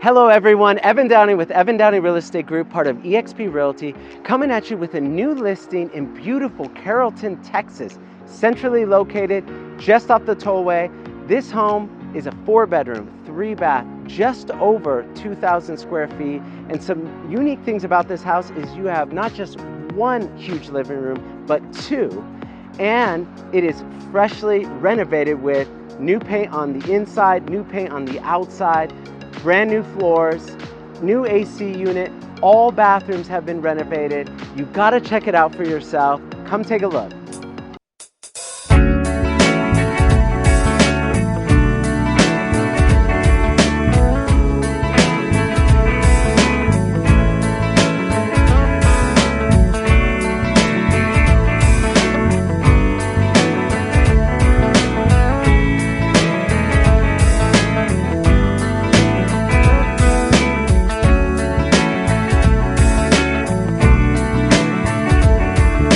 Hello everyone, Evan Downey with Evan Downey Real Estate Group, part of eXp Realty, coming at you with a new listing in beautiful Carrollton, Texas. Centrally located, just off the tollway. This home is a 4-bedroom, 3-bath, just over 2,000 square feet. And some unique things about this house is you have not just one huge living room, but 2. And it is freshly renovated with new paint on the inside, new paint on the outside, brand new floors, new AC unit, all bathrooms have been renovated. You've got to check it out for yourself. Come take a look.